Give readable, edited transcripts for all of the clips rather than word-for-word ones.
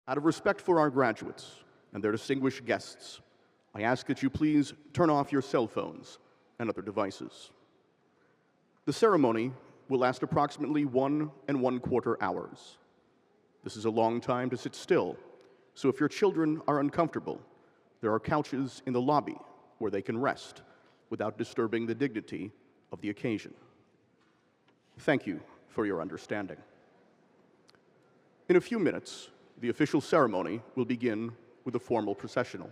Out of respect for our graduates and their distinguished guests, I ask that you please turn off your cell phones and other devices. The ceremony will last approximately 1¼ hours. This is a long time to sit still, so if your children are uncomfortable, there are couches in the lobby where they can rest without disturbing the dignity of the occasion. Thank you for your understanding. In a few minutes, the official ceremony will begin with a formal processional.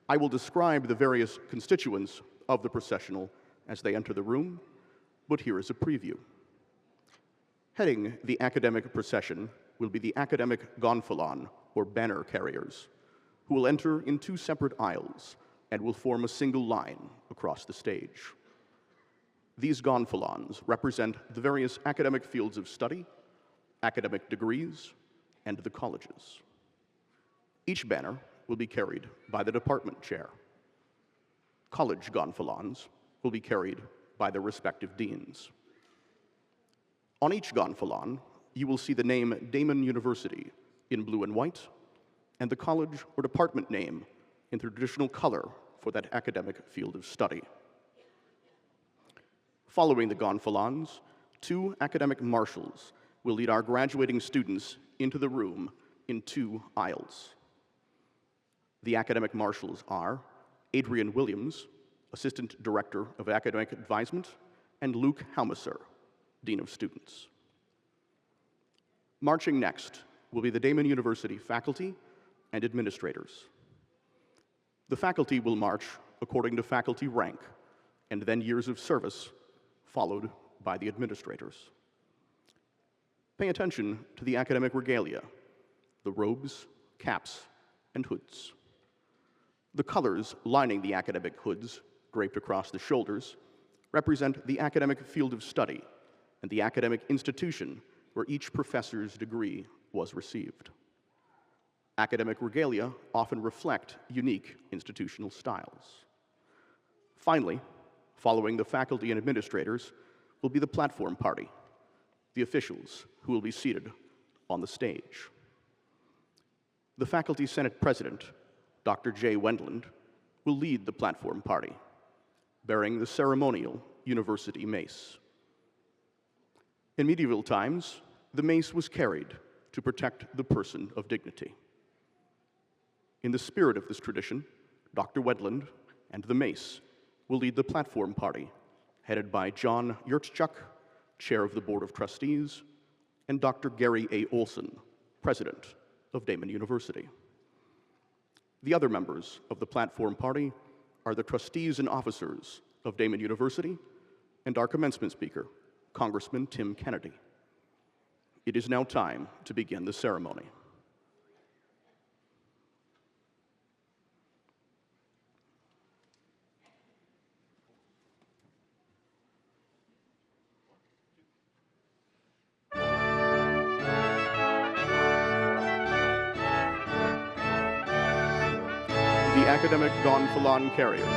I will describe the various constituents of the processional as they enter the room, but here is a preview. Heading the academic procession will be the academic gonfalon, or banner carriers, who will enter in 2 separate aisles and will form a single line across the stage. These gonfalons represent the various academic fields of study, academic degrees, and the colleges. Each banner will be carried by the department chair. College gonfalons will be carried by their respective deans. On each gonfalon, you will see the name Daemen University in blue and white, and the college or department name in the traditional color for that academic field of study. Following the gonfalons, 2 academic marshals will lead our graduating students into the room in 2 aisles. The academic marshals are Adrian Williams, Assistant Director of Academic Advisement, and Luke Haumeser, Dean of Students. Marching next will be the Daemen University faculty and administrators. The faculty will march according to faculty rank, and then years of service, followed by the administrators. Pay attention to the academic regalia, the robes, caps, and hoods. The colors lining the academic hoods, draped across the shoulders, represent the academic field of study and the academic institution where each professor's degree was received. Academic regalia often reflect unique institutional styles. Finally, following the faculty and administrators will be the platform party, the officials who will be seated on the stage. The Faculty Senate President, Dr. Jay Wendland, will lead the platform party, bearing the ceremonial university mace. In medieval times, the mace was carried to protect the person of dignity. In the spirit of this tradition, Dr. Wendland and the mace will lead the platform party, headed by John Yurtchuk, Chair of the Board of Trustees, and Dr. Gary A. Olson, President of Daemen University. The other members of the platform party are the trustees and officers of Daemen University and our commencement speaker, Congressman Tim Kennedy. It is now time to begin the ceremony. The academic gonfalon carriers.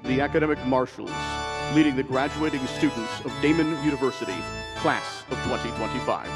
The academic marshals leading the graduating students of Daemen University, class of 2025.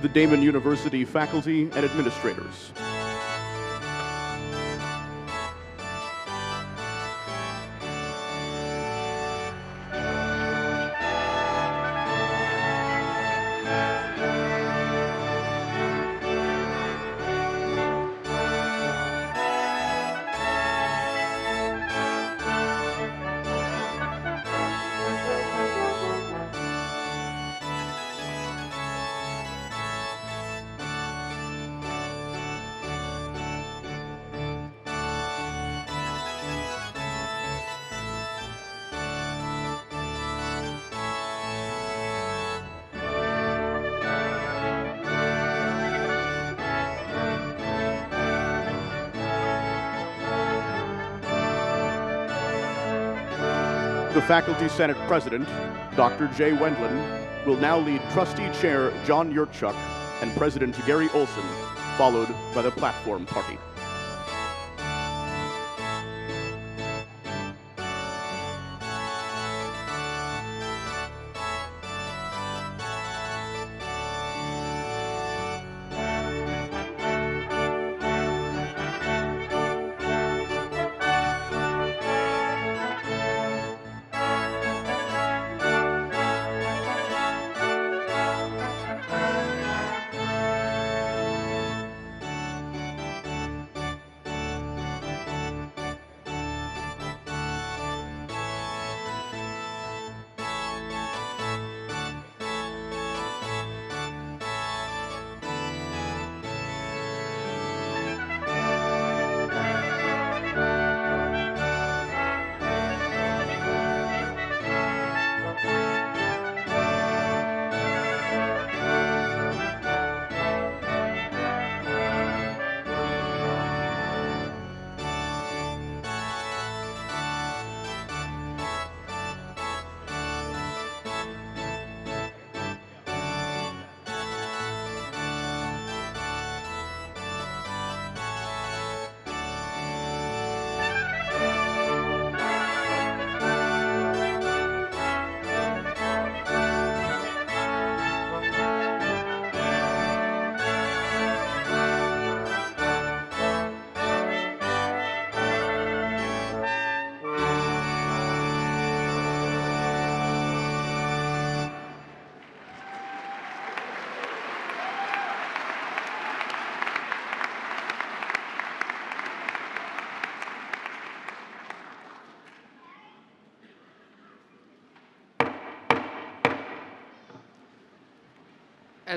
the Daemen University faculty and administrators. The Faculty Senate President, Dr. Jay Wendland, will now lead Trustee Chair John Yurtchuk and President Gary Olson, followed by the platform party.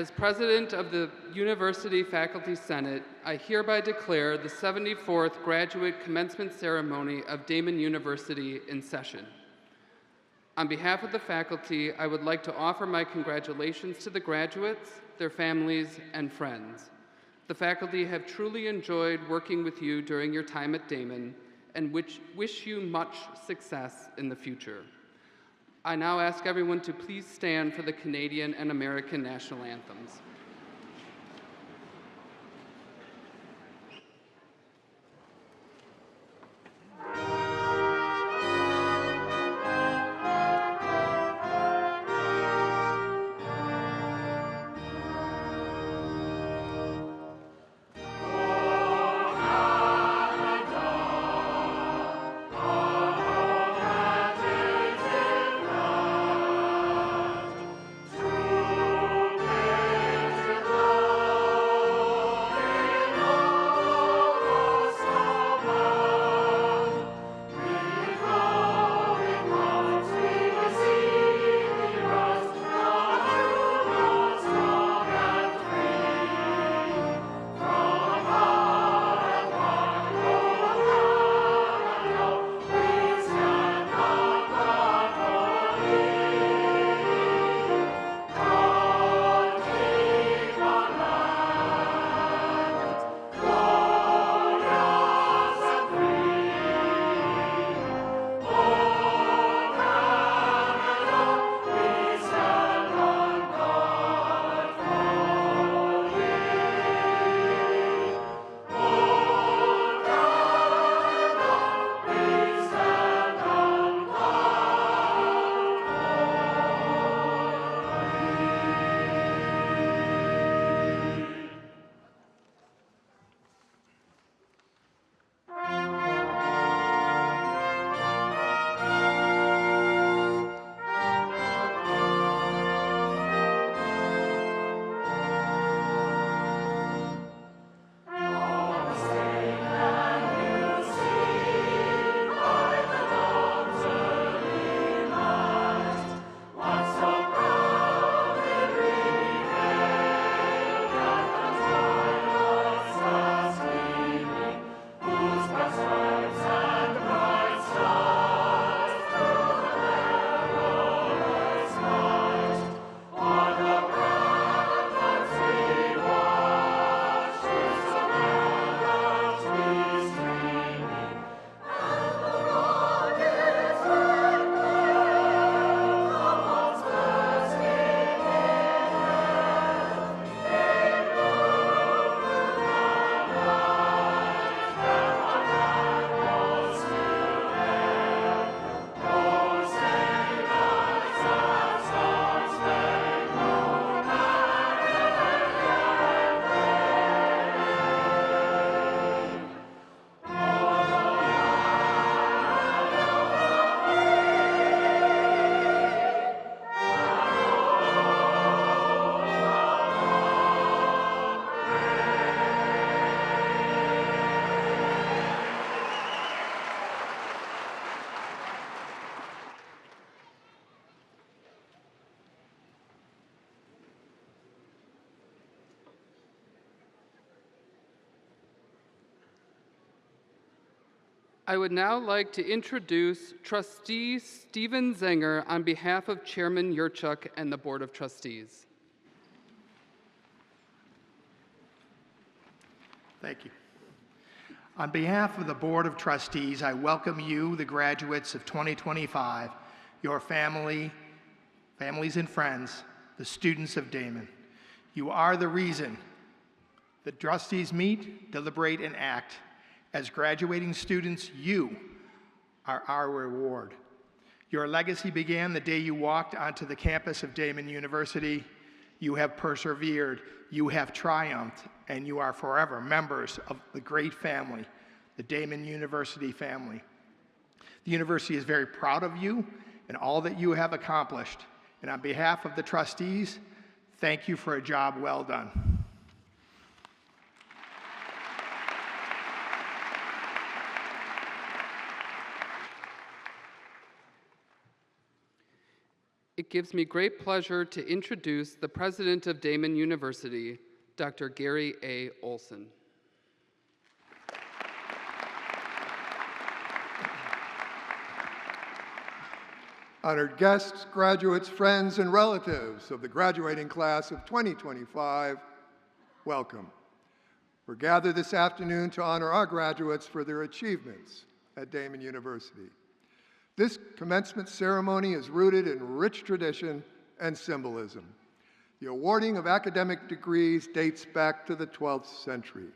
As President of the University Faculty Senate, I hereby declare the 74th Graduate Commencement Ceremony of Daemen University in session. On behalf of the faculty, I would like to offer my congratulations to the graduates, their families, and friends. The faculty have truly enjoyed working with you during your time at Daemen and wish you much success in the future. I now ask everyone to please stand for the Canadian and American national anthems. I would now like to introduce Trustee Stephen Zenger on behalf of Chairman Yurchuk and the Board of Trustees. Thank you. On behalf of the Board of Trustees, I welcome you, the graduates of 2025, your families and friends, the students of Daemen. You are the reason the trustees meet, deliberate, and act. As graduating students, you are our reward. Your legacy began the day you walked onto the campus of Daemen University. You have persevered, you have triumphed, and you are forever members of the great family, the Daemen University family. The university is very proud of you and all that you have accomplished. And on behalf of the trustees, thank you for a job well done. It gives me great pleasure to introduce the president of Daemen University, Dr. Gary A. Olson. Honored guests, graduates, friends, and relatives of the graduating class of 2025, welcome. We're gathered this afternoon to honor our graduates for their achievements at Daemen University. This commencement ceremony is rooted in rich tradition and symbolism. The awarding of academic degrees dates back to the 12th century.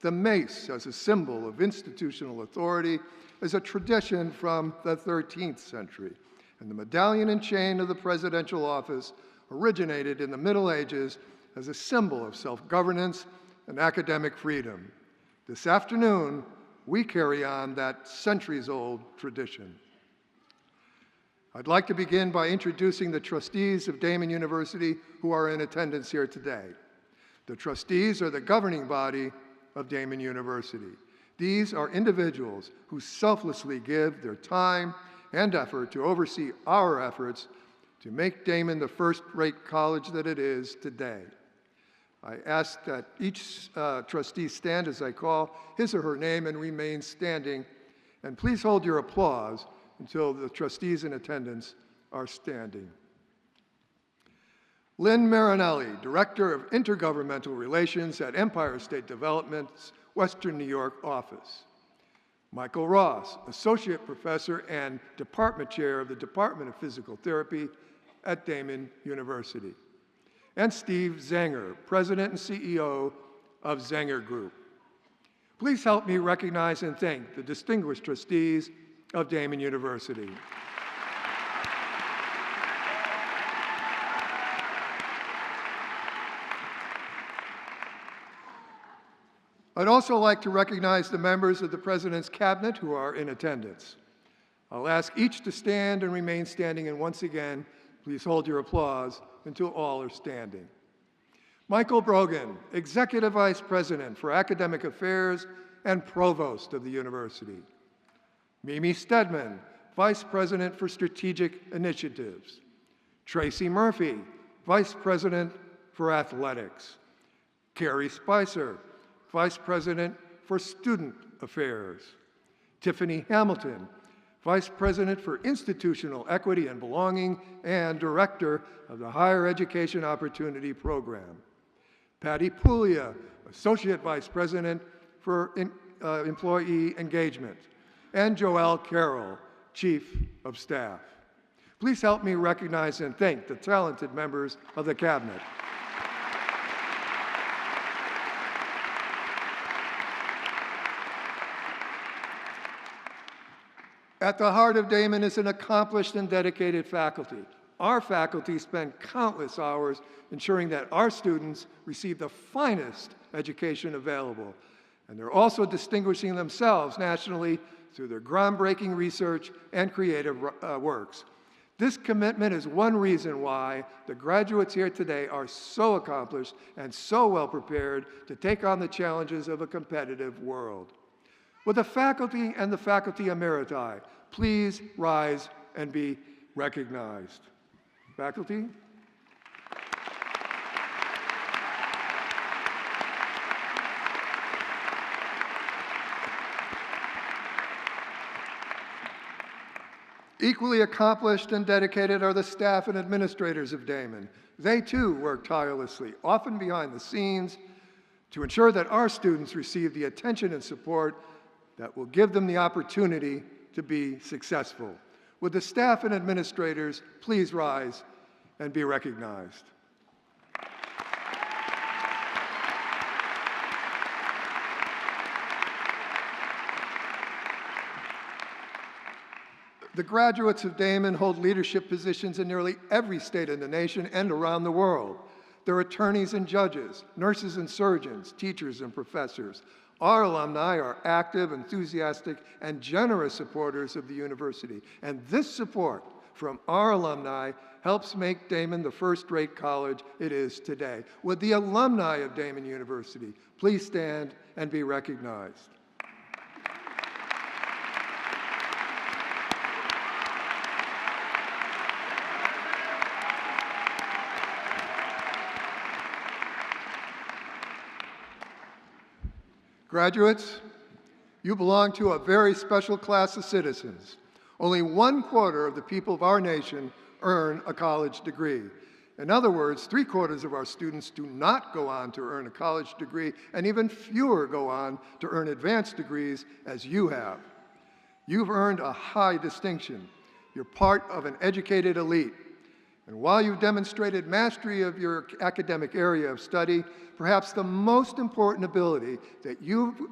The mace, as a symbol of institutional authority, is a tradition from the 13th century. And the medallion and chain of the presidential office originated in the Middle Ages as a symbol of self-governance and academic freedom. This afternoon, we carry on that centuries-old tradition. I'd like to begin by introducing the trustees of Daemen University who are in attendance here today. The trustees are the governing body of Daemen University. These are individuals who selflessly give their time and effort to oversee our efforts to make Daemen the first-rate college that it is today. I ask that each trustee stand as I call his or her name and remain standing. And please hold your applause until the trustees in attendance are standing. Lynn Marinelli, Director of Intergovernmental Relations at Empire State Development's Western New York office. Michael Ross, Associate Professor and Department Chair of the Department of Physical Therapy at Daemen University. And Steve Zenger, President and CEO of Zenger Group. Please help me recognize and thank the distinguished trustees of Daemen University. I'd also like to recognize the members of the President's Cabinet who are in attendance. I'll ask each to stand and remain standing, and once again, please hold your applause until all are standing. Michael Brogan, Executive Vice President for Academic Affairs and Provost of the University. Mimi Stedman, Vice President for Strategic Initiatives. Tracy Murphy, Vice President for Athletics. Carrie Spicer, Vice President for Student Affairs. Tiffany Hamilton, Vice President for Institutional Equity and Belonging and Director of the Higher Education Opportunity Program. Patty Puglia, Associate Vice President for Employee Engagement. And Joelle Carroll, Chief of Staff. Please help me recognize and thank the talented members of the Cabinet. At the heart of Daemen is an accomplished and dedicated faculty. Our faculty spend countless hours ensuring that our students receive the finest education available. And they're also distinguishing themselves nationally through their groundbreaking research and creative works. This commitment is one reason why the graduates here today are so accomplished and so well prepared to take on the challenges of a competitive world. Will the faculty and the faculty emeriti please rise and be recognized? Faculty? Equally accomplished and dedicated are the staff and administrators of Daemen. They too work tirelessly, often behind the scenes, to ensure that our students receive the attention and support that will give them the opportunity to be successful. Would the staff and administrators please rise and be recognized? The graduates of Daemen hold leadership positions in nearly every state in the nation and around the world. They're attorneys and judges, nurses and surgeons, teachers and professors. Our alumni are active, enthusiastic, and generous supporters of the university. And this support from our alumni helps make Daemen the first-rate college it is today. Would the alumni of Daemen University please stand and be recognized? Graduates, you belong to a very special class of citizens. Only 1/4 of the people of our nation earn a college degree. In other words, 3/4 of our students do not go on to earn a college degree, and even fewer go on to earn advanced degrees as you have. You've earned a high distinction. You're part of an educated elite. And while you've demonstrated mastery of your academic area of study, perhaps the most important ability that you've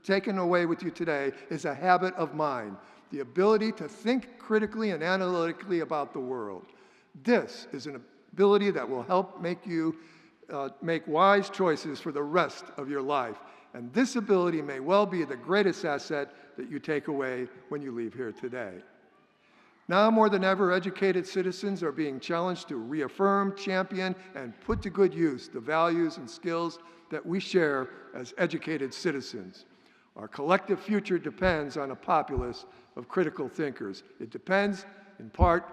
taken away with you today is a habit of mind, the ability to think critically and analytically about the world. This is an ability that will help make you make wise choices for the rest of your life. And this ability may well be the greatest asset that you take away when you leave here today. Now more than ever, educated citizens are being challenged to reaffirm, champion, and put to good use the values and skills that we share as educated citizens. Our collective future depends on a populace of critical thinkers. It depends, in part,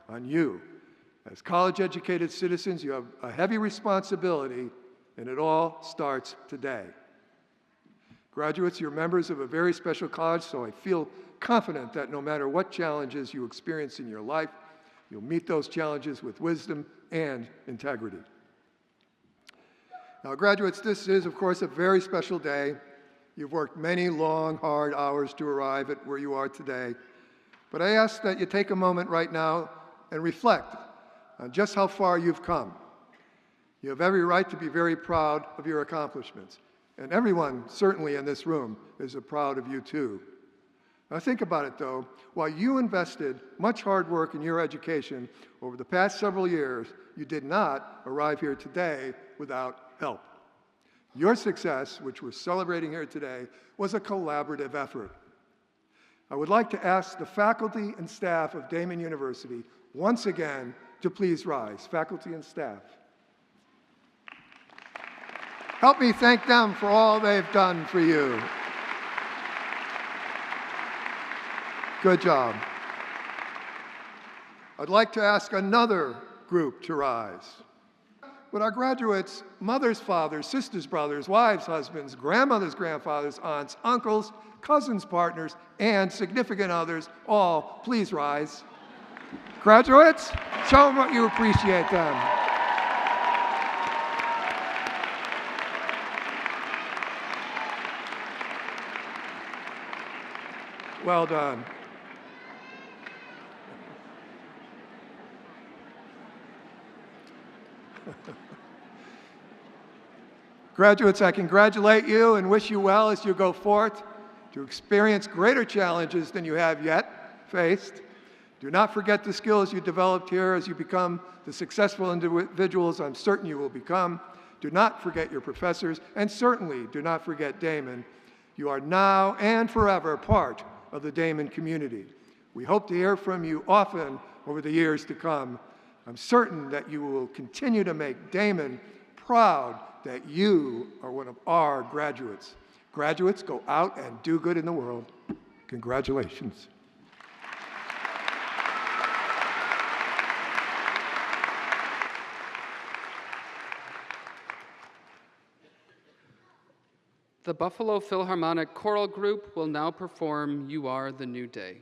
on you. As college-educated citizens, you have a heavy responsibility, and it all starts today. Graduates, you're members of a very special college, so I feel confident that no matter what challenges you experience in your life, you'll meet those challenges with wisdom and integrity. Now, graduates, this is, of course, a very special day. You've worked many long, hard hours to arrive at where you are today. But I ask that you take a moment right now and reflect on just how far you've come. You have every right to be very proud of your accomplishments. And everyone, certainly in this room, is proud of you too. Now think about it though, while you invested much hard work in your education over the past several years, you did not arrive here today without help. Your success, which we're celebrating here today, was a collaborative effort. I would like to ask the faculty and staff of Daemen University once again to please rise, faculty and staff. Help me thank them for all they've done for you. Good job. I'd like to ask another group to rise. Would our graduates, mothers, fathers, sisters, brothers, wives, husbands, grandmothers, grandfathers, aunts, uncles, cousins, partners, and significant others all please rise? Graduates, show them what you appreciate them. Well done. Graduates, I congratulate you and wish you well as you go forth to experience greater challenges than you have yet faced. Do not forget the skills you developed here as you become the successful individuals I'm certain you will become. Do not forget your professors, and certainly do not forget Daemen. You are now and forever part of the Daemen community. We hope to hear from you often over the years to come. I'm certain that you will continue to make Daemen proud that you are one of our graduates. Graduates, go out and do good in the world. Congratulations. The Buffalo Philharmonic Choral Group will now perform You Are the New Day.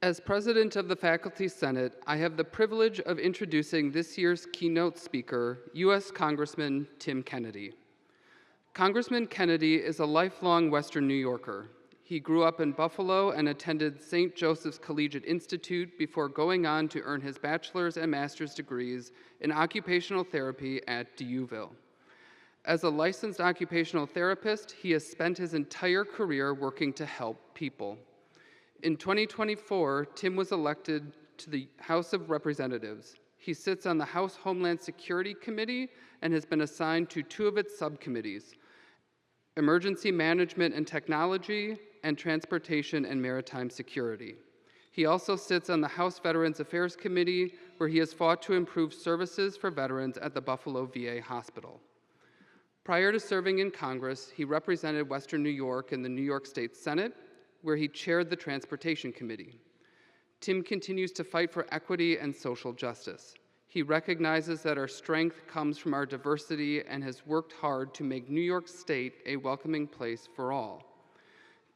As president of the Faculty Senate, I have the privilege of introducing this year's keynote speaker, U.S. Congressman Tim Kennedy. Congressman Kennedy is a lifelong Western New Yorker. He grew up in Buffalo and attended St. Joseph's Collegiate Institute before going on to earn his bachelor's and master's degrees in occupational therapy at DUville. As a licensed occupational therapist, he has spent his entire career working to help people. In 2024, Tim was elected to the House of Representatives. He sits on the House Homeland Security Committee and has been assigned to two of its subcommittees, Emergency Management and Technology and Transportation and Maritime Security. He also sits on the House Veterans Affairs Committee, where he has fought to improve services for veterans at the Buffalo VA Hospital. Prior to serving in Congress, he represented Western New York in the New York State Senate, where he chaired the Transportation Committee. Tim continues to fight for equity and social justice. He recognizes that our strength comes from our diversity and has worked hard to make New York State a welcoming place for all.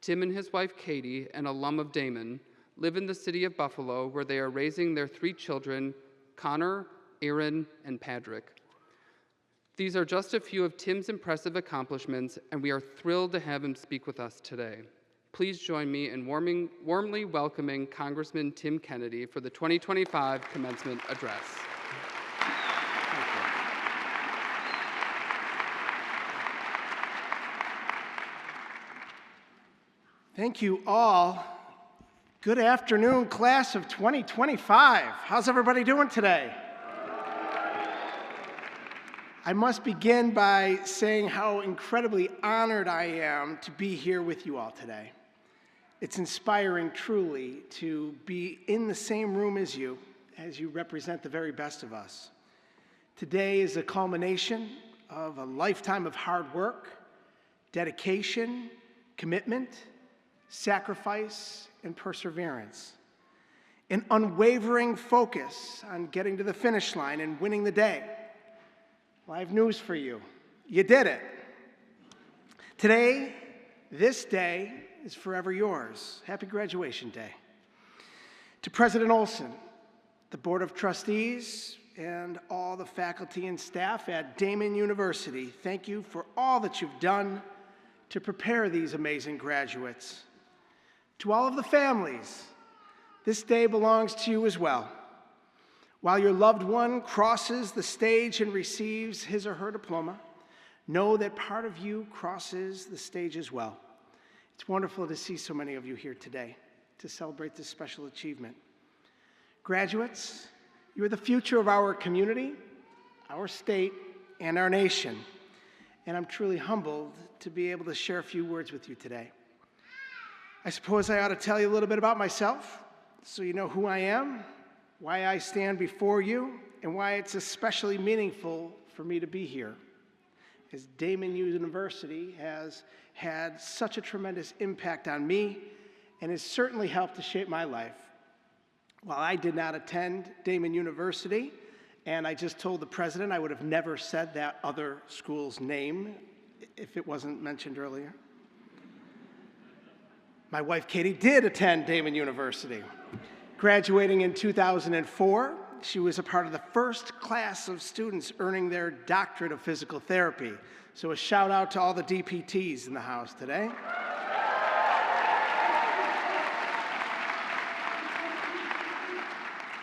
Tim and his wife, Katie, an alum of Daemen, live in the city of Buffalo, where they are raising their three children, Connor, Aaron, and Patrick. These are just a few of Tim's impressive accomplishments, and we are thrilled to have him speak with us today. Please join me in warmly welcoming Congressman Tim Kennedy for the 2025 Commencement Address. Thank you all. Good afternoon, class of 2025. How's everybody doing today? I must begin by saying how incredibly honored I am to be here with you all today. It's inspiring, truly, to be in the same room as you represent the very best of us. Today is a culmination of a lifetime of hard work, dedication, commitment, sacrifice, and perseverance. An unwavering focus on getting to the finish line and winning the day. Well, I have news for you. You did it. Today, this day, is forever yours. Happy graduation day. To President Olson, the Board of Trustees, and all the faculty and staff at Daemen University, thank you for all that you've done to prepare these amazing graduates. To all of the families, this day belongs to you as well. While your loved one crosses the stage and receives his or her diploma, know that part of you crosses the stage as well. It's wonderful to see so many of you here today to celebrate this special achievement. Graduates, you are the future of our community, our state, and our nation. And I'm truly humbled to be able to share a few words with you today. I suppose I ought to tell you a little bit about myself so you know who I am, why I stand before you, and why it's especially meaningful for me to be here. As Daemen University has had such a tremendous impact on me and has certainly helped to shape my life. While I did not attend Daemen University, and I just told the president I would have never said that other school's name if it wasn't mentioned earlier. My wife, Katie, did attend Daemen University. Graduating in 2004, she was a part of the first class of students earning their doctorate of physical therapy. So a shout out to all the DPTs in the house today.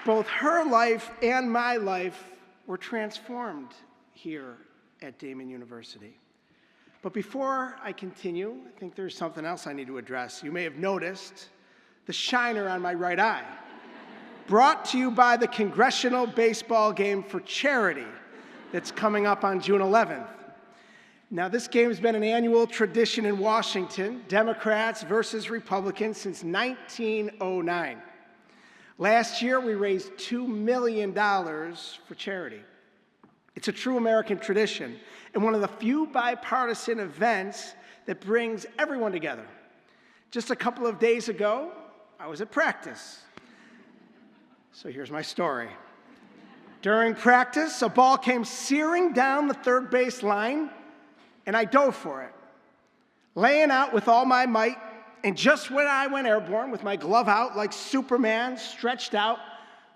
Both her life and my life were transformed here at Daemen University. But before I continue, I think there's something else I need to address. You may have noticed the shiner on my right eye, brought to you by the Congressional Baseball Game for Charity that's coming up on June 11th. Now, this game has been an annual tradition in Washington, Democrats versus Republicans, since 1909. Last year, we raised $2 million for charity. It's a true American tradition and one of the few bipartisan events that brings everyone together. Just a couple of days ago, I was at practice. So here's my story. During practice, a ball came searing down the third base line, and I dove for it, laying out with all my might, and just when I went airborne with my glove out like Superman stretched out,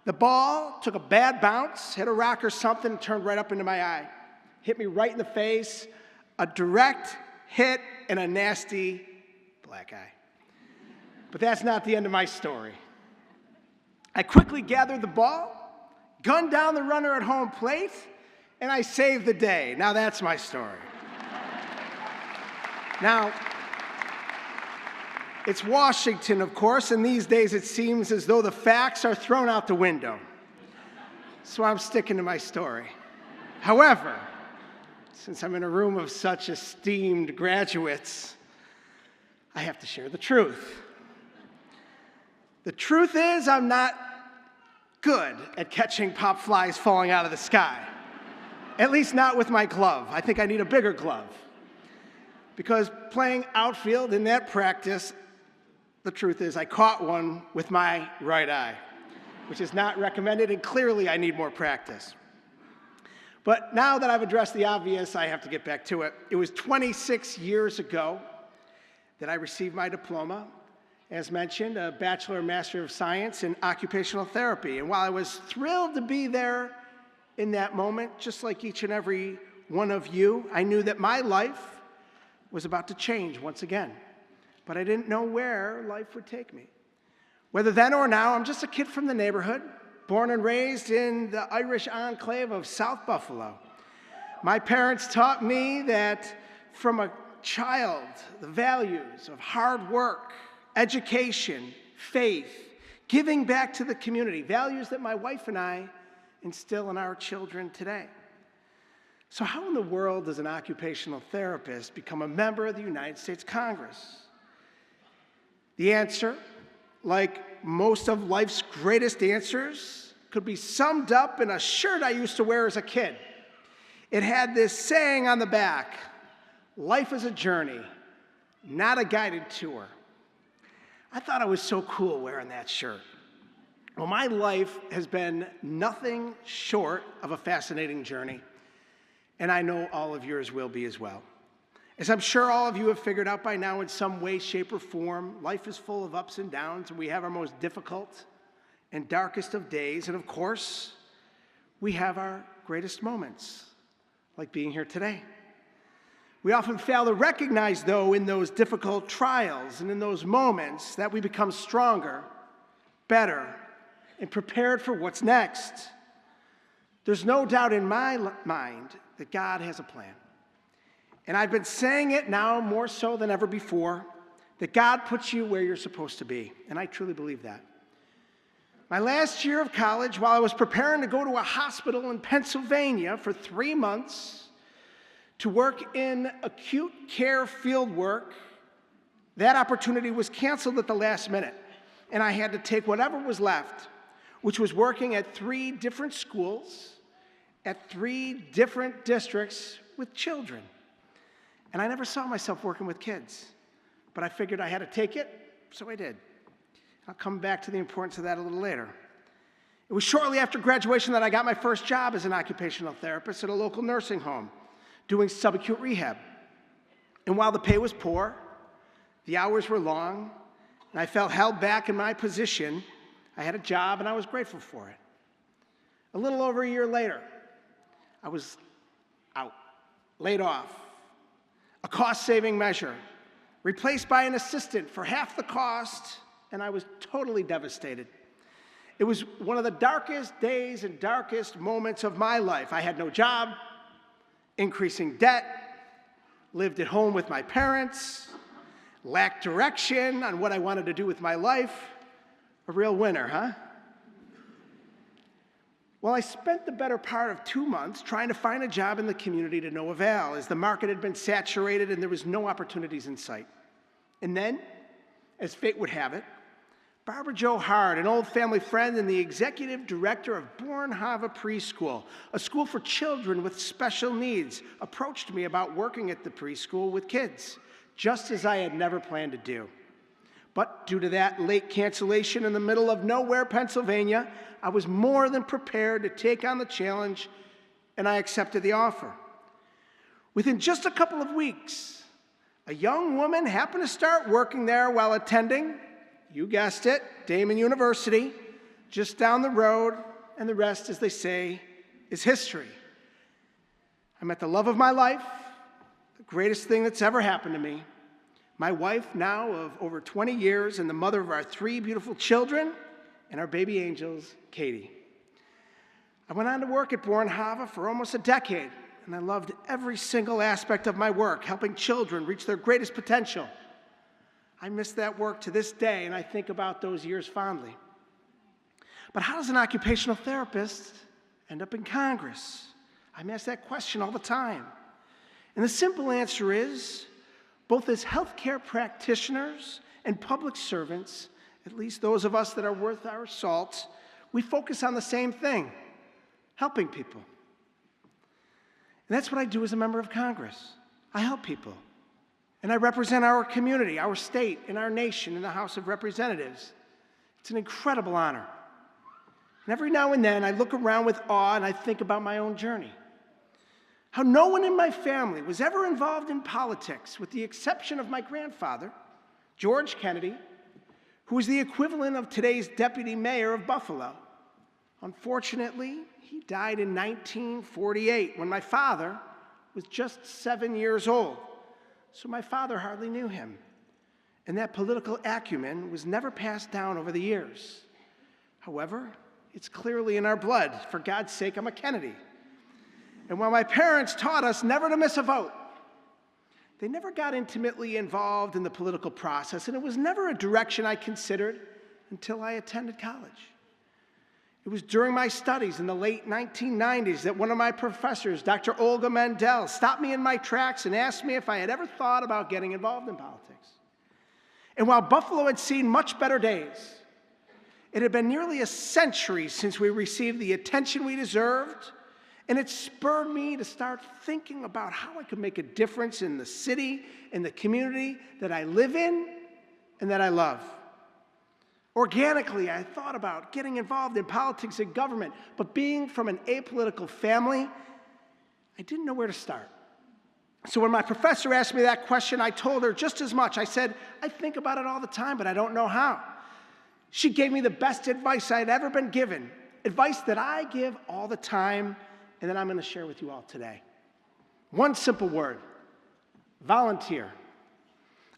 the ball took a bad bounce, hit a rock or something, and turned right up into my eye. Hit me right in the face, a direct hit and a nasty black eye. But that's not the end of my story. I quickly gathered the ball, gunned down the runner at home plate, and I saved the day. Now that's my story. Now, it's Washington, of course, and these days it seems as though the facts are thrown out the window. So I'm sticking to my story. However, since I'm in a room of such esteemed graduates, I have to share the truth. The truth is, I'm not good at catching pop flies falling out of the sky. At least not with my glove. I think I need a bigger glove. Because playing outfield in that practice, the truth is I caught one with my right eye, which is not recommended, and clearly I need more practice. But now that I've addressed the obvious, I have to get back to it. It was 26 years ago that I received my diploma, as mentioned, a Bachelor and Master of Science in Occupational Therapy. And while I was thrilled to be there in that moment, just like each and every one of you, I knew that my life was about to change once again. But I didn't know where life would take me. Whether then or now, I'm just a kid from the neighborhood, born and raised in the Irish enclave of South Buffalo. My parents taught me that from a child, the values of hard work, education, faith, giving back to the community, values that my wife and I instill in our children today. So how in the world does an occupational therapist become a member of the United States Congress? The answer, like most of life's greatest answers, could be summed up in a shirt I used to wear as a kid. It had this saying on the back, "Life is a journey, not a guided tour." I thought I was so cool wearing that shirt. Well, my life has been nothing short of a fascinating journey, and I know all of yours will be as well. As I'm sure all of you have figured out by now in some way, shape, or form, life is full of ups and downs, and we have our most difficult and darkest of days, and of course, we have our greatest moments, like being here today. We often fail to recognize, though, in those difficult trials and in those moments that we become stronger, better, and prepared for what's next. There's no doubt in my mind that God has a plan. And I've been saying it now more so than ever before, that God puts you where you're supposed to be, and I truly believe that. My last year of college, while I was preparing to go to a hospital in Pennsylvania for 3 months to work in acute care field work, that opportunity was canceled at the last minute, and I had to take whatever was left, which was working at 3 different schools, at 3 different districts with children. And I never saw myself working with kids, but I figured I had to take it, so I did. I'll come back to the importance of that a little later. It was shortly after graduation that I got my first job as an occupational therapist at a local nursing home, doing subacute rehab. And while the pay was poor, the hours were long, and I felt held back in my position, I had a job and I was grateful for it. A little over a year later, I was out, laid off, a cost-saving measure, replaced by an assistant for half the cost, and I was totally devastated. It was one of the darkest days and darkest moments of my life. I had no job, increasing debt, lived at home with my parents, lacked direction on what I wanted to do with my life. A real winner, huh? Well, I spent the better part of 2 months trying to find a job in the community to no avail, as the market had been saturated and there was no opportunities in sight. And then, as fate would have it, Barbara Jo Hard, an old family friend and the executive director of Bornhava Preschool, a school for children with special needs, approached me about working at the preschool with kids, just as I had never planned to do. But due to that late cancellation in the middle of nowhere, Pennsylvania, I was more than prepared to take on the challenge, and I accepted the offer. Within just a couple of weeks, a young woman happened to start working there while attending, you guessed it, Daemen University, just down the road, and the rest, as they say, is history. I met the love of my life, the greatest thing that's ever happened to me, my wife now of over 20 years and the mother of our 3 beautiful children and our baby angels, Katie. I went on to work at Bornhava for almost a decade, and I loved every single aspect of my work, helping children reach their greatest potential. I miss that work to this day, and I think about those years fondly. But how does an occupational therapist end up in Congress? I'm asked that question all the time. And the simple answer is, both as healthcare practitioners and public servants, at least those of us that are worth our salt, we focus on the same thing, helping people. And that's what I do as a member of Congress. I help people. And I represent our community, our state, and our nation in the House of Representatives. It's an incredible honor. And every now and then, I look around with awe and I think about my own journey. How no one in my family was ever involved in politics, with the exception of my grandfather, George Kennedy, who was the equivalent of today's deputy mayor of Buffalo. Unfortunately, he died in 1948 when my father was just 7 years old. So my father hardly knew him. And that political acumen was never passed down over the years. However, it's clearly in our blood. For God's sake, I'm a Kennedy. And while my parents taught us never to miss a vote, they never got intimately involved in the political process, and it was never a direction I considered until I attended college. It was during my studies in the late 1990s that one of my professors, Dr. Olga Mendel, stopped me in my tracks and asked me if I had ever thought about getting involved in politics. And while Buffalo had seen much better days, it had been nearly a century since we received the attention we deserved, and it spurred me to start thinking about how I could make a difference in the city and the community that I live in and that I love. Organically, I thought about getting involved in politics and government, but being from an apolitical family, I didn't know where to start. So when my professor asked me that question, I told her just as much. I said, I think about it all the time, but I don't know how. She gave me the best advice I'd ever been given, advice that I give all the time, and that I'm going to share with you all today. One simple word: volunteer.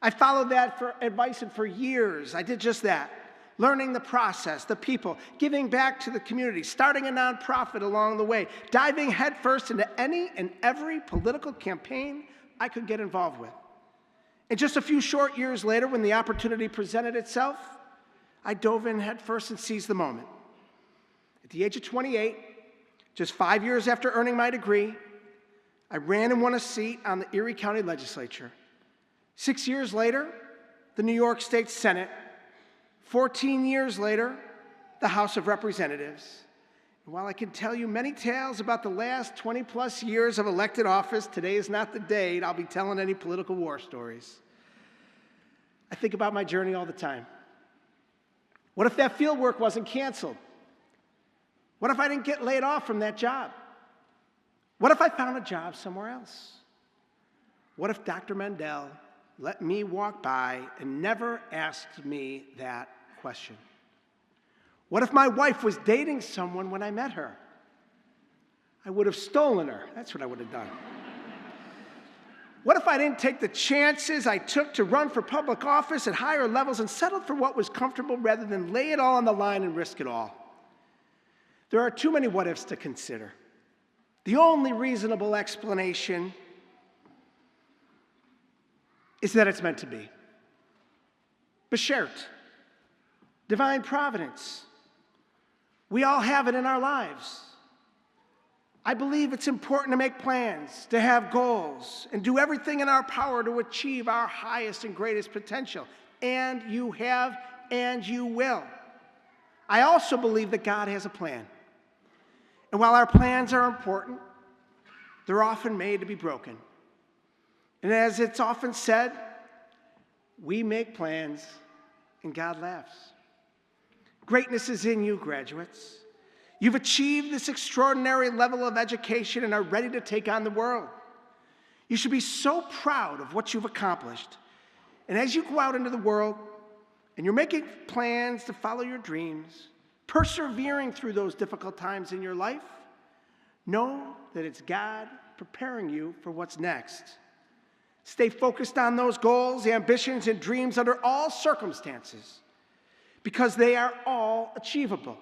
I followed that for advice, and for years I did just that. Learning the process, the people, giving back to the community, starting a nonprofit along the way, diving headfirst into any and every political campaign I could get involved with. And just a few short years later, when the opportunity presented itself, I dove in headfirst and seized the moment. At the age of 28, just 5 years after earning my degree, I ran and won a seat on the Erie County Legislature. 6 years later, the New York State Senate. 14 years later, the House of Representatives. And while I can tell you many tales about the last 20-plus years of elected office, today is not the date I'll be telling any political war stories. I think about my journey all the time. What if that field work wasn't canceled? What if I didn't get laid off from that job? What if I found a job somewhere else? What if Dr. Mendel let me walk by and never asked me that question? What if my wife was dating someone when I met her? I would have stolen her. That's what I would have done. What if I didn't take the chances I took to run for public office at higher levels and settled for what was comfortable rather than lay it all on the line and risk it all? There are too many what ifs to consider. The only reasonable explanation is that it's meant to be. Beshert, divine providence. We all have it in our lives. I believe it's important to make plans, to have goals, and do everything in our power to achieve our highest and greatest potential. And you have, and you will. I also believe that God has a plan. And while our plans are important, they're often made to be broken. And as it's often said, we make plans and God laughs. Greatness is in you, graduates. You've achieved this extraordinary level of education and are ready to take on the world. You should be so proud of what you've accomplished. And as you go out into the world and you're making plans to follow your dreams, persevering through those difficult times in your life, know that it's God preparing you for what's next. Stay focused on those goals, ambitions, and dreams under all circumstances because they are all achievable.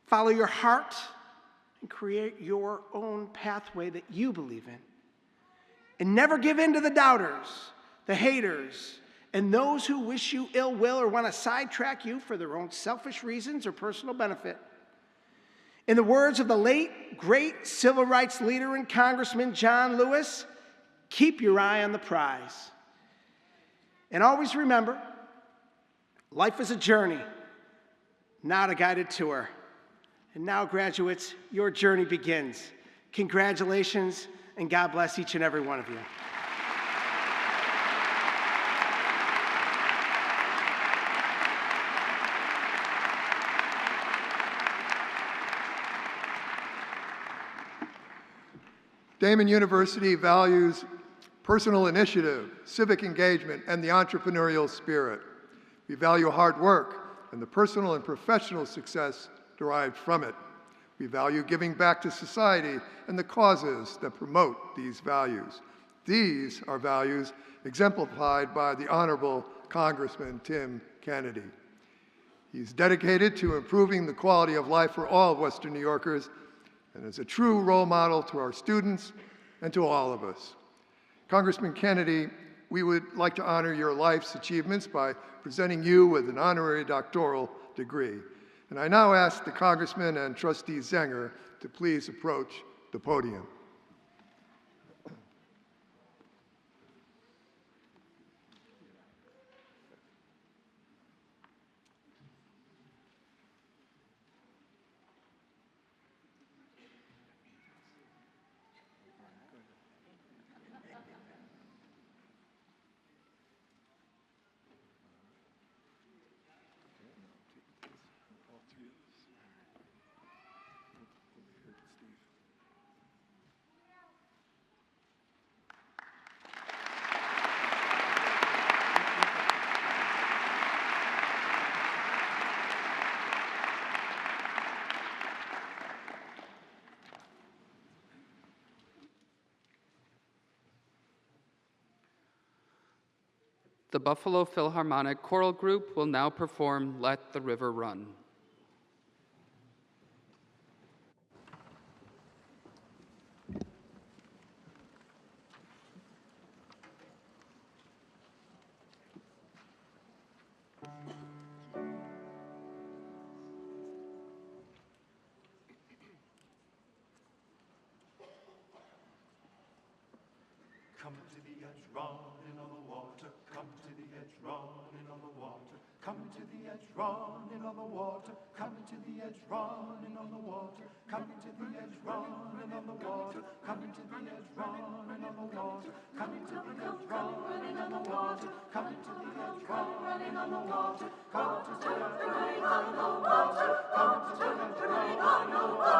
Follow your heart and create your own pathway that you believe in. And never give in to the doubters, the haters, and those who wish you ill will or want to sidetrack you for their own selfish reasons or personal benefit. In the words of the late, great civil rights leader and Congressman John Lewis, keep your eye on the prize. And always remember, life is a journey, not a guided tour. And now, graduates, your journey begins. Congratulations, and God bless each and every one of you. Daemen University values personal initiative, civic engagement, and the entrepreneurial spirit. We value hard work and the personal and professional success derived from it. We value giving back to society and the causes that promote these values. These are values exemplified by the Honorable Congressman Tim Kennedy. He's dedicated to improving the quality of life for all Western New Yorkers and is a true role model to our students and to all of us. Congressman Kennedy, we would like to honor your life's achievements by presenting you with an honorary doctoral degree. And I now ask the Congressman and Trustee Zenger to please approach the podium. The Buffalo Philharmonic Choral Group will now perform Let the River Run. Come to the edge, running on the water. Come to the edge, running on the water. Come to the edge, running on the water. Come to the edge, running on the water. Come to the edge, running on the water. Come to the edge, running on the water. Come to the edge, running on the water. Come to the edge, running on the water. Come to the edge, running on the water. Come to the edge, running on the water.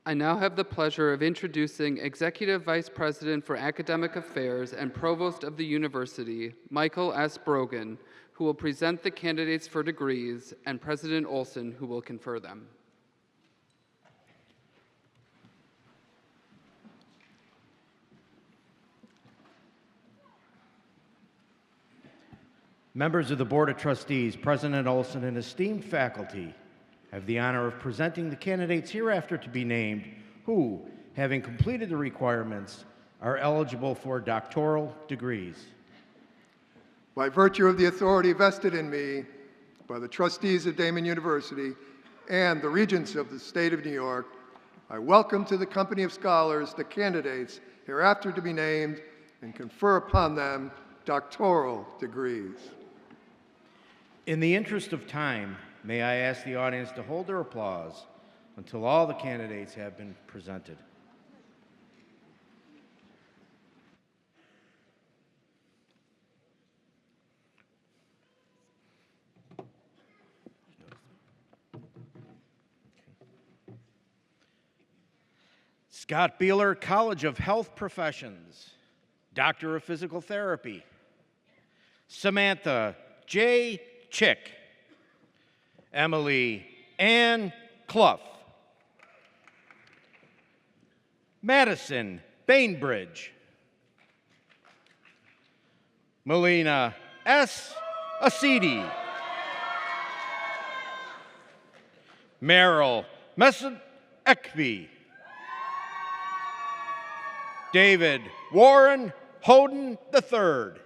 I now have the pleasure of introducing Executive Vice President for Academic Affairs and Provost of the University, Michael S. Brogan, who will present the candidates for degrees, and President Olson, who will confer them. Members of the Board of Trustees, President Olson, and esteemed faculty, I have the honor of presenting the candidates hereafter to be named who, having completed the requirements, are eligible for doctoral degrees. By virtue of the authority vested in me by the trustees of Daemen University and the Regents of the State of New York, I welcome to the company of scholars the candidates hereafter to be named and confer upon them doctoral degrees. In the interest of time, may I ask the audience to hold their applause until all the candidates have been presented. Scott Beeler, College of Health Professions, Doctor of Physical Therapy. Samantha J. Chick. Emily Ann Clough. Madison Bainbridge. Melina S. Asidi. Meryl Mesud Ekby. David Warren Hoden III.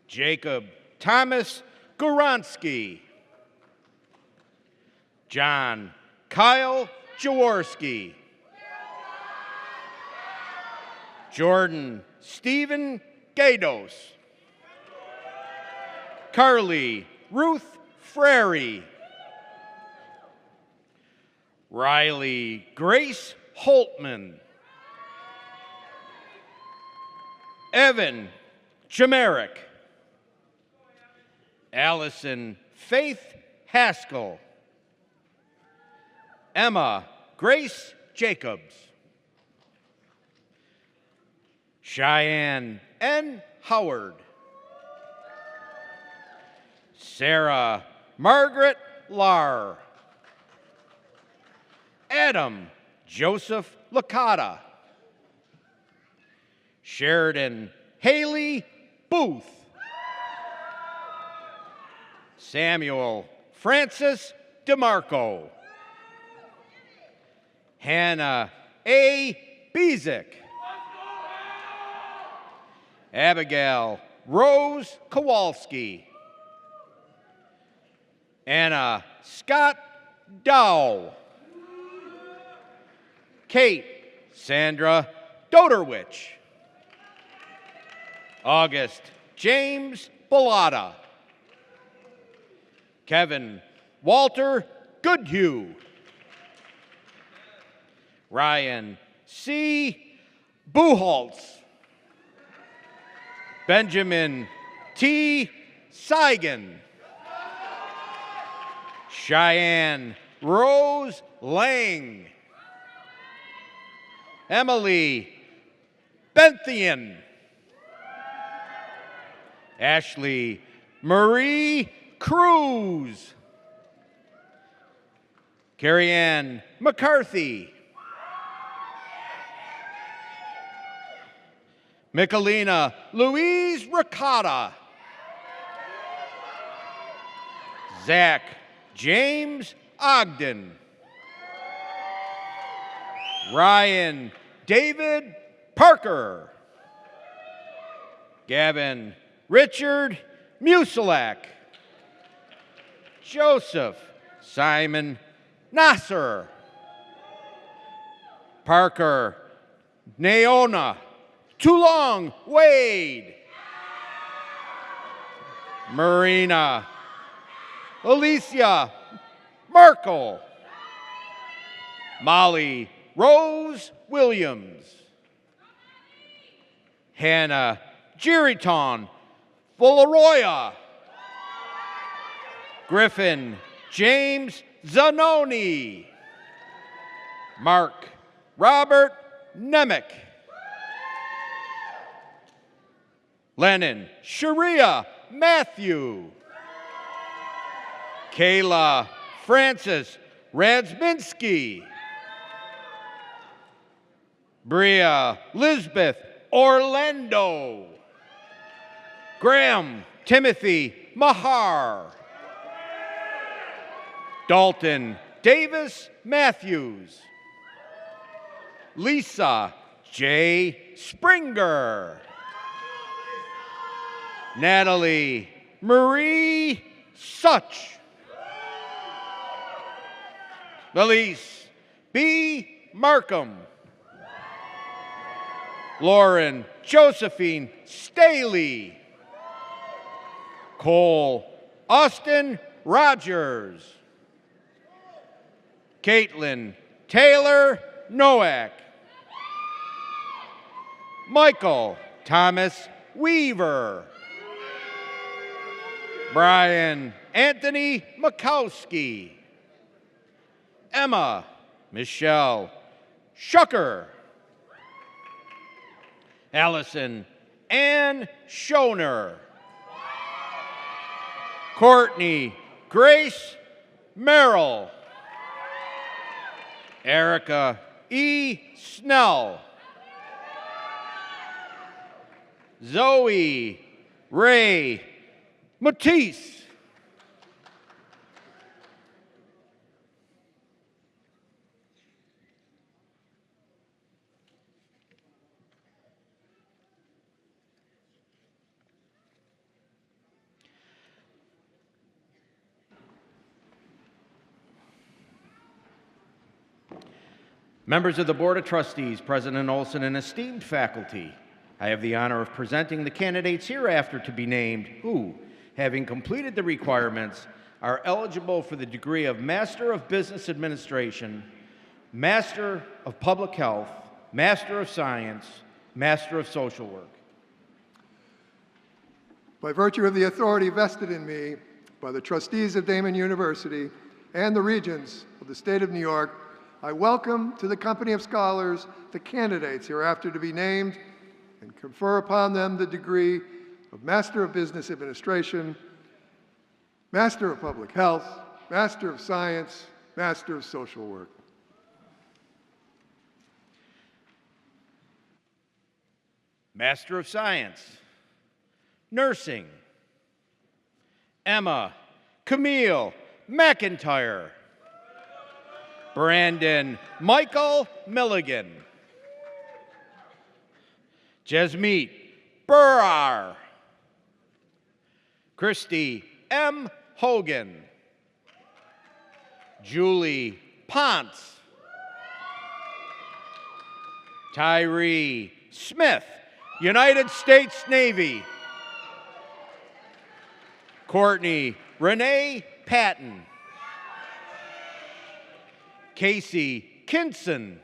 Jacob Thomas Guronsky. John Kyle Jaworski. Jordan Stephen Gados. Carly Ruth Frary. Riley Grace Holtman. Evan Chimerick. Allison Faith Haskell. Emma Grace Jacobs. Cheyenne N. Howard. Sarah Margaret Larr. Adam Joseph Licata. Sheridan Haley Booth. Samuel Francis DeMarco. Hannah A. Bezick. Abigail Rose Kowalski. Anna Scott Dow. Kate Sandra Doderwich. August James Bellata. Kevin Walter Goodhue. Ryan C. Buchholz. Benjamin T. Seigan. Cheyenne Rose Lang. Emily Benthian. Ashley Marie Cruz. Carrie Ann McCarthy. Michelina Louise Ricotta. Zach James Ogden. Ryan David Parker. Gavin Richard Musilak. Joseph Simon Nasser. Parker Naona Toulong Wade. Marina Alicia Merkel. Molly Rose Williams. Hannah Giriton Volaroya. Griffin James Zanoni. Mark Robert Nemec. Lennon Sharia Matthew. Kayla Francis Radsminski. Bria Lisbeth Orlando. Graham Timothy Mahar. Dalton Davis Matthews. Lisa J. Springer. Natalie Marie Such. Melise B. Markham. Lauren Josephine Staley. Cole Austin Rogers. Caitlin Taylor Nowak. Michael Thomas Weaver. Brian Anthony Makowski. Emma Michelle Shucker. Allison Ann Schoner. Courtney Grace Merrill. Erica E. Snell. Zoe Ray Matisse. Members of the Board of Trustees, President Olson, and esteemed faculty, I have the honor of presenting the candidates hereafter to be named who, having completed the requirements, are eligible for the degree of Master of Business Administration, Master of Public Health, Master of Science, Master of Social Work. By virtue of the authority vested in me by the trustees of Daemen University and the Regents of the State of New York, I welcome to the company of scholars the candidates hereafter to be named and confer upon them the degree of Master of Business Administration, Master of Public Health, Master of Science, Master of Social Work. Master of Science, Nursing, Emma Camille McIntyre. Brandon Michael Milligan. Jasmeet Burrar. Christy M. Hogan. Julie Ponce. Tyree Smith, United States Navy. Courtney Renee Patton. Casey Kinson.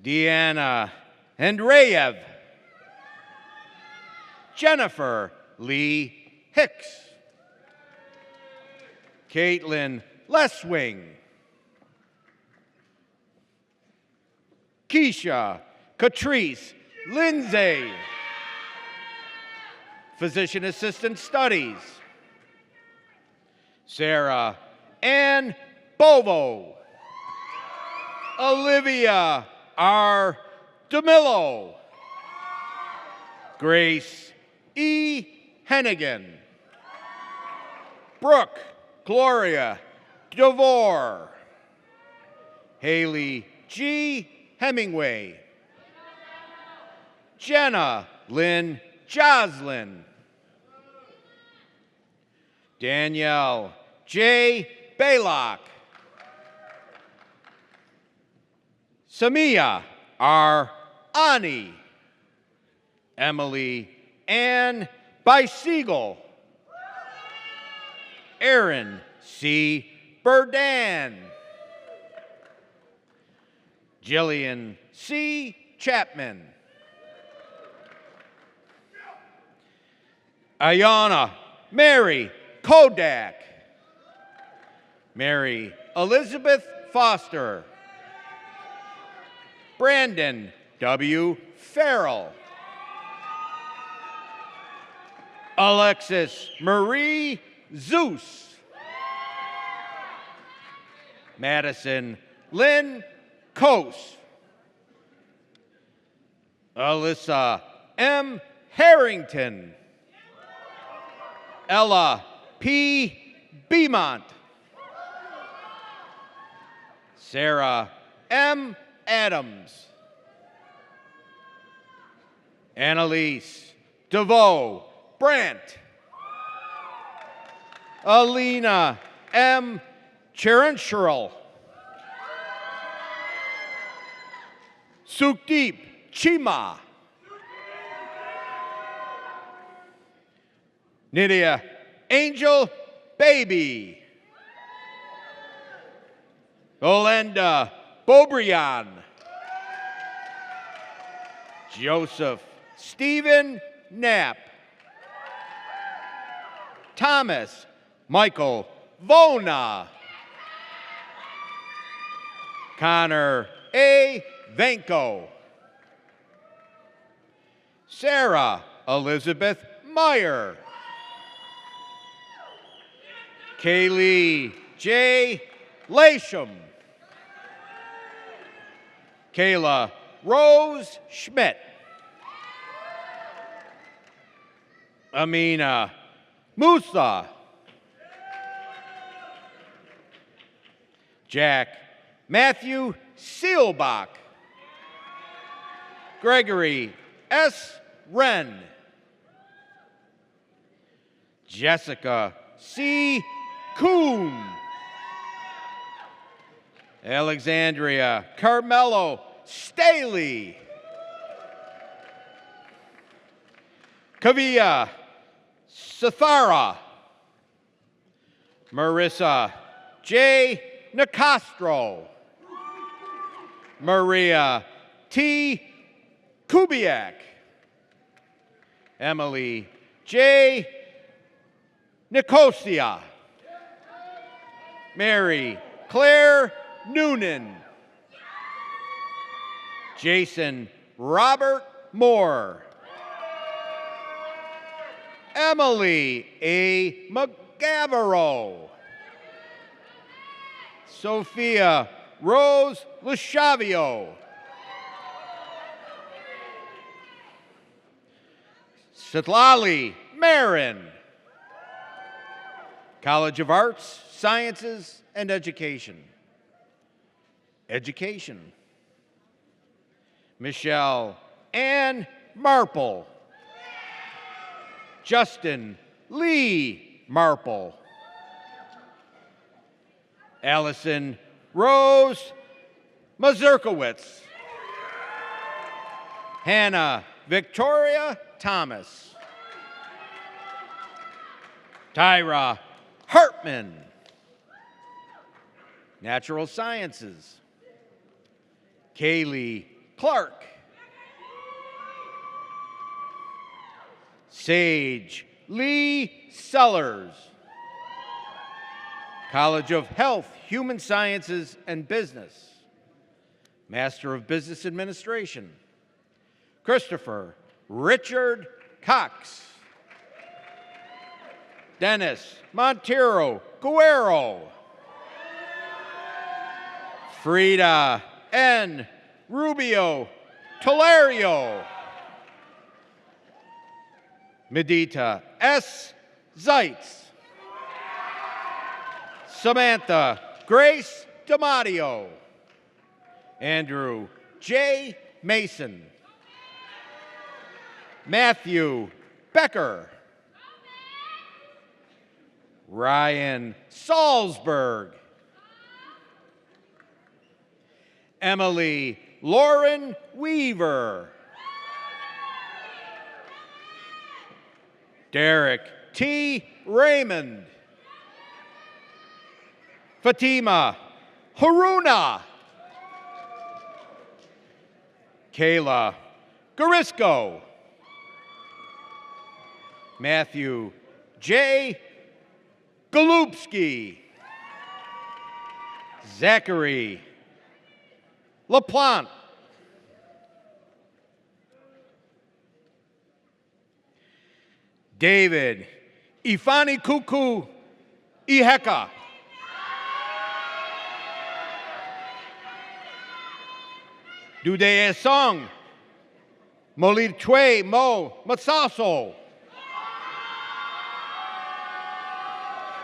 Deanna Andreev. Jennifer Lee Hicks. Caitlin Leswing. Keisha Catrice Lindsay. Physician Assistant Studies. Sarah Ann Bovo. Olivia R. DeMillo. Grace E. Hennigan. Brooke Gloria DeVore. Haley G. Hemingway. Jenna Lynn Joslin. Danielle J. Baylock. Samia R. Ani. Emily Ann Biesiegel. Aaron C. Burdan. Jillian C. Chapman. Ayana Mary Kodak. Mary Elizabeth Foster. Brandon W. Farrell. Alexis Marie Zeus. Madison Lynn Coase. Alyssa M. Harrington. Ella P. Beaumont. Sarah M. Adams. Annalise DeVoe Brandt. Alina M. Cherenshirl. Sukdeep Chima. Nydia Angel Baby. Olenda Bobrian. Joseph Stephen Knapp. Thomas Michael Vona. Connor A. Venko. Sarah Elizabeth Meyer. Kaylee J. Lasham. Kayla Rose Schmidt. Amina Musa. Jack Matthew Seelbach. Gregory S. Wren. Jessica C. Kuhn. Alexandria Carmelo Staley. Kavia Sathara. Marissa J. Nicastro. Maria T. Kubiak. Emily J. Nicosia. Mary Claire Noonan. Jason Robert Moore. Emily A. McGavero. Sophia Rose Lushavio. Sitlali Marin. College of Arts, Sciences, and Education. Education. Michelle Ann Marple. Justin Lee Marple. Allison Rose Mazurkowitz. Hannah Victoria Thomas. Tyra Hartman. Natural Sciences. Kaylee Clark. Sage Lee Sellers. College of Health, Human Sciences, and Business. Master of Business Administration. Christopher Richard Cox. Dennis Montero Guerrero. Frida N. Rubio Tolario. Medita S. Zeitz. Samantha Grace D'Amadio. Andrew J. Mason. Matthew Becker. Ryan Salzberg. Emily Lauren Weaver. Derek T. Raymond. Fatima Haruna. Kayla Garisco. Matthew J. Golubski. Zachary LaPlante. David Ifani Kuku Iheka. Dude Song Molitwe Mo Matsaso.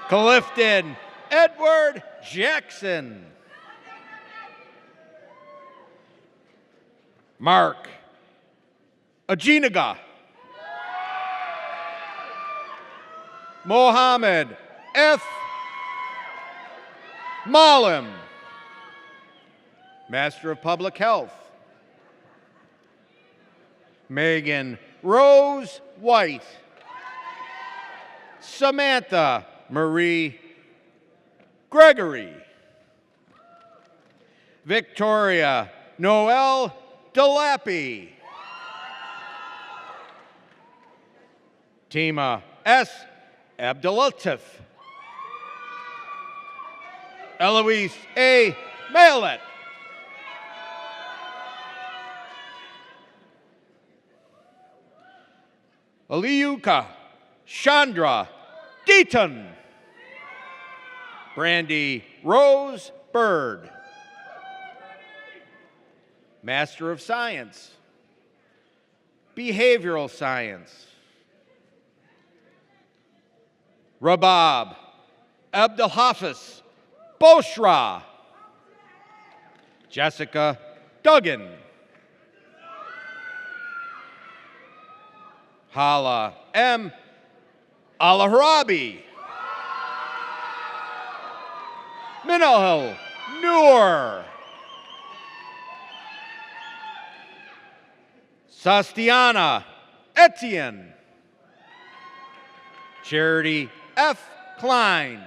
Clifton Edward Jackson. Mark Ajinaga. Mohammed F. Malim, Master of Public Health. Megan Rose White. Samantha Marie Gregory. Victoria Noel Delappy. Tima S. Abdulatif. Eloise A. Malet. Aliuka Chandra Deaton. Brandy Rose Bird. Master of Science. Behavioral Science. Rabab Abdelhafiz Boshra. Jessica Duggan. Hala M. Alahrabi. Minahil Noor. Sastiana Etienne. Charity F. Klein.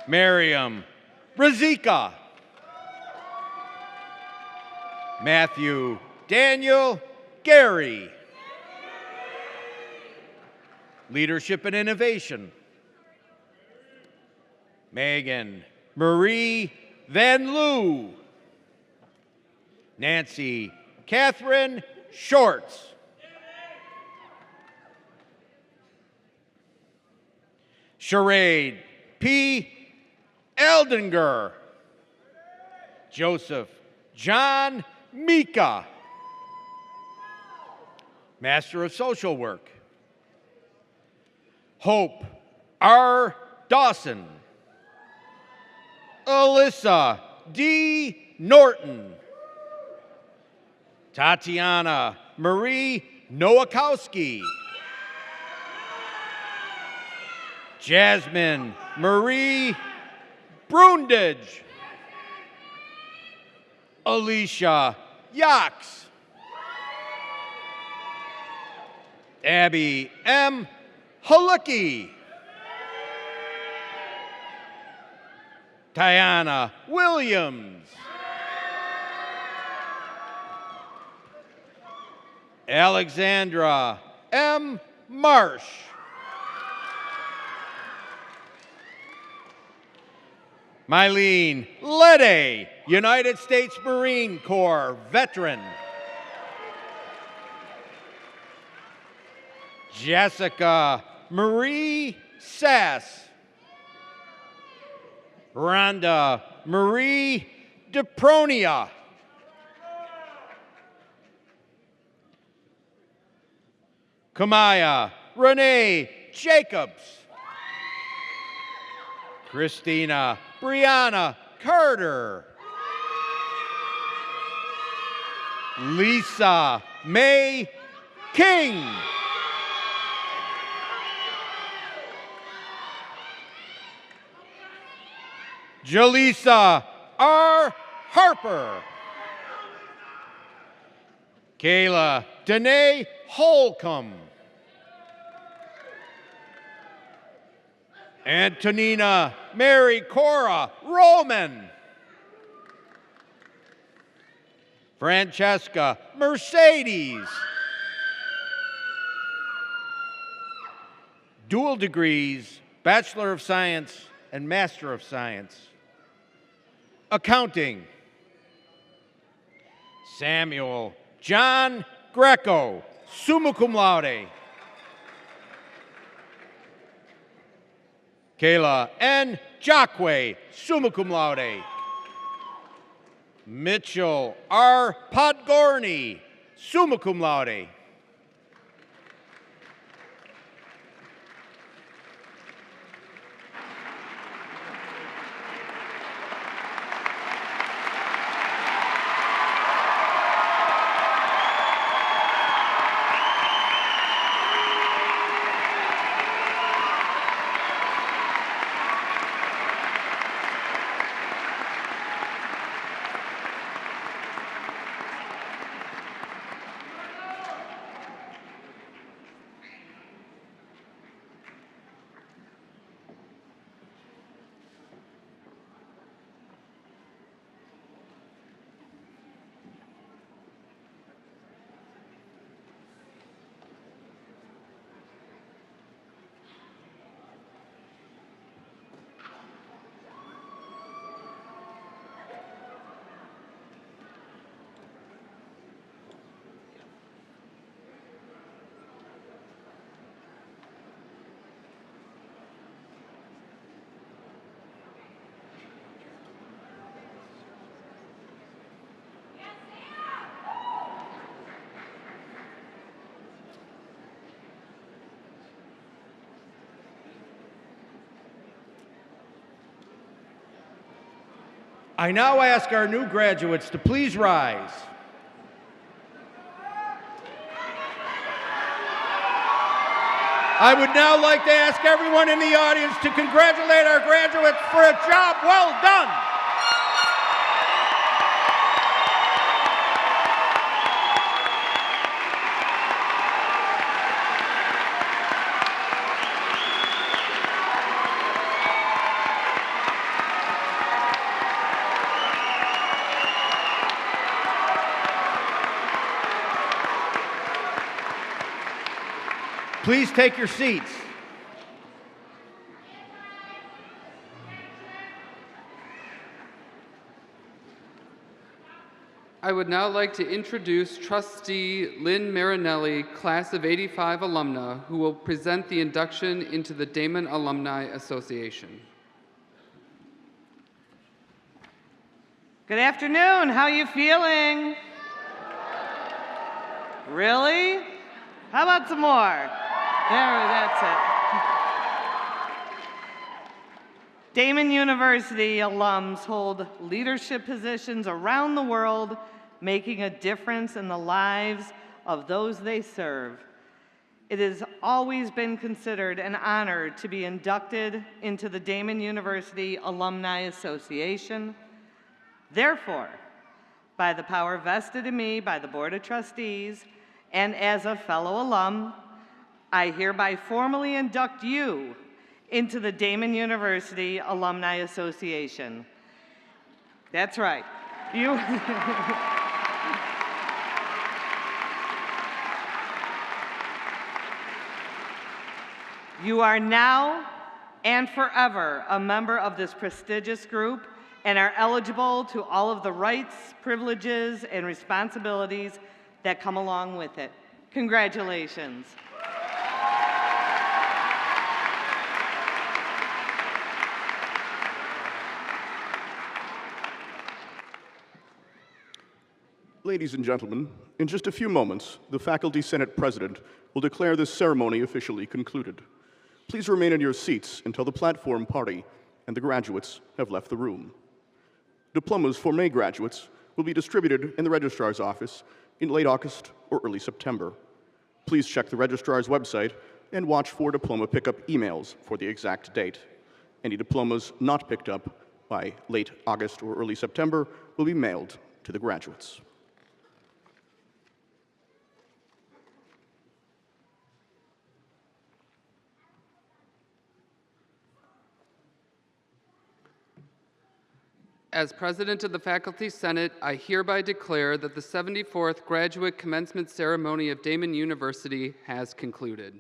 Miriam Razika. Matthew Daniel Gary. Leadership and Innovation. Megan Marie Van Loo. Nancy Catherine Shorts. Charade P. Eldinger. Joseph John Mika. Master of Social Work. Hope R. Dawson. Alyssa D. Norton. Tatiana Marie Nowakowski. Jasmine Marie Brundage. Alicia Yax. Abby M. Halicki. Tiana Williams. Alexandra M. Marsh. Mylene Ledde, United States Marine Corps veteran. Jessica Marie Sass. Rhonda Marie DePronia. Kamaya Renee Jacobs. Christina Brianna Carter. Lisa May King. Jaleesa R. Harper. Kayla Danae Holcomb. Antonina Mary Cora Roman. Francesca Mercedes. Dual degrees, Bachelor of Science and Master of Science. Accounting, Samuel John Greco, summa cum laude. Kayla N. Jacque, summa cum laude. Mitchell R. Podgorny, summa cum laude. I now ask our new graduates to please rise. I would now like to ask everyone in the audience to congratulate our graduates for a job well done. Please take your seats. I would now like to introduce Trustee Lynn Marinelli, Class of '85 alumna, who will present the induction into the Daemen Alumni Association. Good afternoon. How are you feeling? Really? How about some more? That's it. Daemen University alums hold leadership positions around the world, making a difference in the lives of those they serve. It has always been considered an honor to be inducted into the Daemen University Alumni Association. Therefore, by the power vested in me by the Board of Trustees and as a fellow alum, I hereby formally induct you into the Daemen University Alumni Association. That's right. You are now and forever a member of this prestigious group and are eligible to all of the rights, privileges, and responsibilities that come along with it. Congratulations. Ladies and gentlemen, in just a few moments, the Faculty Senate President will declare this ceremony officially concluded. Please remain in your seats until the platform party and the graduates have left the room. Diplomas for May graduates will be distributed in the Registrar's office in late August or early September. Please check the Registrar's website and watch for diploma pickup emails for the exact date. Any diplomas not picked up by late August or early September will be mailed to the graduates. As President of the Faculty Senate, I hereby declare that the 74th Graduate Commencement Ceremony of Daemen University has concluded.